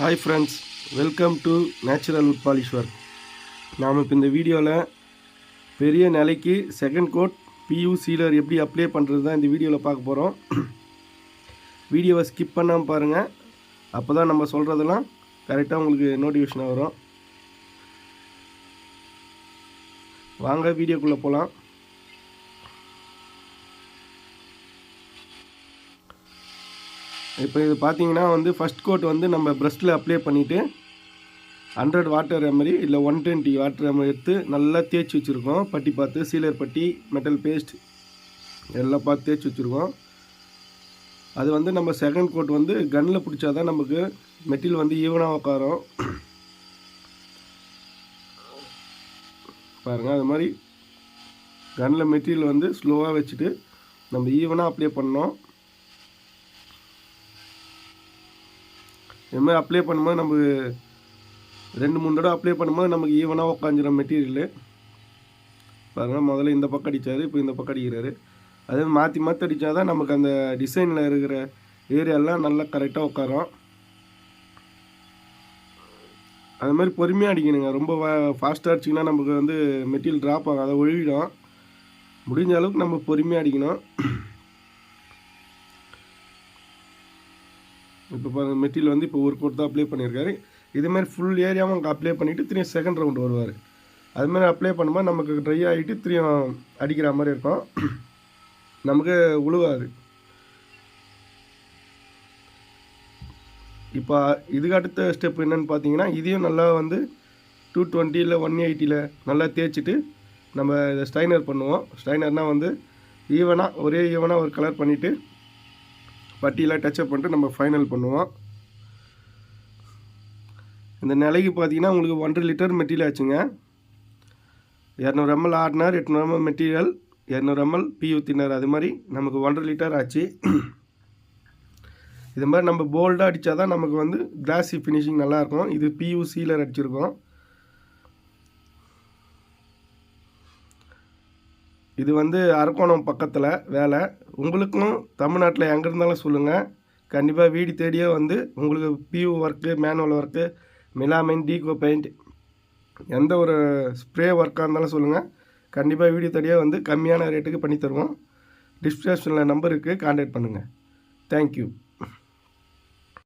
Hi friends, welcome to natural would polish work. நாம் இப்போ இந்த வீடியோவில் பெரிய நிலைக்கு செகண்ட் கோட் PU சீலர் எப்படி அப்ளை பண்ணுறது தான் இந்த வீடியோவில் பார்க்க போகிறோம். வீடியோவை ஸ்கிப் பண்ணாமல் பாருங்கள், அப்போ தான் நம்ம சொல்கிறதெல்லாம் கரெக்டாக உங்களுக்கு நோட்டிஃபிகேஷன் வரும். வாங்க வீடியோக்குள்ளே போகலாம். இப்போ இது பார்த்தீங்கன்னா ஃபஸ்ட் கோட் நம்ம ப்ரஷ்டில் அப்ளை பண்ணிவிட்டு 100 வாட்டர் எம்எரி இல்லை 120 வாட்டர் எம்எரி எடுத்து நல்லா தேய்ச்சி வச்சுருக்கோம். பட்டி பார்த்து சீலர் பட்டி, மெட்டல் பேஸ்ட் எல்லாம் பார்த்து தேய்ச்சி வச்சுருக்கோம். அது நம்ம செகண்ட் கோட் கன்னில் பிடிச்சா தான் நமக்கு மெட்டீரியல் ஈவனாக உட்காரும். பாருங்கள், அது மாதிரி கன்னில் மெட்டீரியல் ஸ்லோவாக வச்சுட்டு நம்ம ஈவனாக அப்ளை பண்ணோம். இது மாதிரி அப்ளை பண்ணும்போது நமக்கு 2-3 தடவை அப்ளை பண்ணும்போது நமக்கு ஈவனாக உட்காந்துடும் மெட்டீரியல். பாருங்கள், முதல்ல இந்த பக்கம் அடித்தார், இப்போ இந்த பக்கம் அடிக்கிறாரு. அதே மாற்றி மாற்றி அடித்தா தான் நமக்கு அந்த டிசைனில் இருக்கிற ஏரியாலாம் நல்லா கரெக்டாக உட்காரும். அது மாதிரி பொறுமையாக அடிக்கணுங்க. ரொம்ப ஃபாஸ்ட்டாக அடிச்சிங்கன்னா நமக்கு மெட்டீரியல் ட்ராப் ஆகும், அதை ஒழுகிடும். முடிஞ்ச அளவுக்கு நம்ம பொறுமையாக அடிக்கணும். இப்போ பாருங்கள், மெட்டீரியல் இப்போ ஒரு கோட் தான் அப்ளை பண்ணியிருக்காரு. இதுமாதிரி ஃபுல் ஏரியாவும் அங்கே அப்ளை பண்ணிவிட்டு திரும்பி செகண்ட் ரவுண்டு வருவார். அதுமாதிரி அப்ளை பண்ணும்போது நமக்கு ட்ரை ஆகிட்டு திரும்பியும் அடிக்கிற மாதிரி இருக்கும், நமக்கு உழுவாது. இப்போ இதுக்கு அடுத்த ஸ்டெப் என்னென்னு பார்த்தீங்கன்னா, இதையும் நல்லா 220 இல்லை 180 நல்லா தேய்ச்சிட்டு நம்ம இதை ஸ்டைனர் பண்ணுவோம். ஸ்டைனர்னால் ஈவனாக ஒரே ஈவனாக ஒரு கலர் பண்ணிவிட்டு பட்டியெலாம் டச்சப் பண்ணிட்டு நம்ம ஃபைனல் பண்ணுவோம். இந்த நிலைக்கு பார்த்தீங்கன்னா உங்களுக்கு 1.5 லிட்டர் மெட்டீரியல் ஆச்சுங்க. 200 ml ஆர்டினர், 800 ml material, 200 ml PU thinner, அது மாதிரி நமக்கு 1.5 லிட்டர் ஆச்சு. இது மாதிரி நம்ம போல்டாக அடித்தா தான் நமக்கு கிளாஸி ஃபினிஷிங் நல்லாயிருக்கும். இது PU சீலர் அடிச்சிருக்கோம். இது அரக்கோணம் பக்கத்தில் வேலை. உங்களுக்கும் தமிழ்நாட்டில் எங்கே இருந்தாலும் சொல்லுங்கள், கண்டிப்பாக வீடு தேடியே உங்களுக்கு PU work, manual work, மெலாமைன், டீகோ paint, எந்த ஒரு ஸ்ப்ரே ஒர்க்காக இருந்தாலும் சொல்லுங்கள். கண்டிப்பாக வீடு தேடியே கம்மியான ரேட்டுக்கு பண்ணி தருவோம். டிஸ்கிரிப்ஷனில் நம்பர் இருக்குது, கான்டாக்ட் பண்ணுங்கள். தேங்க்யூ.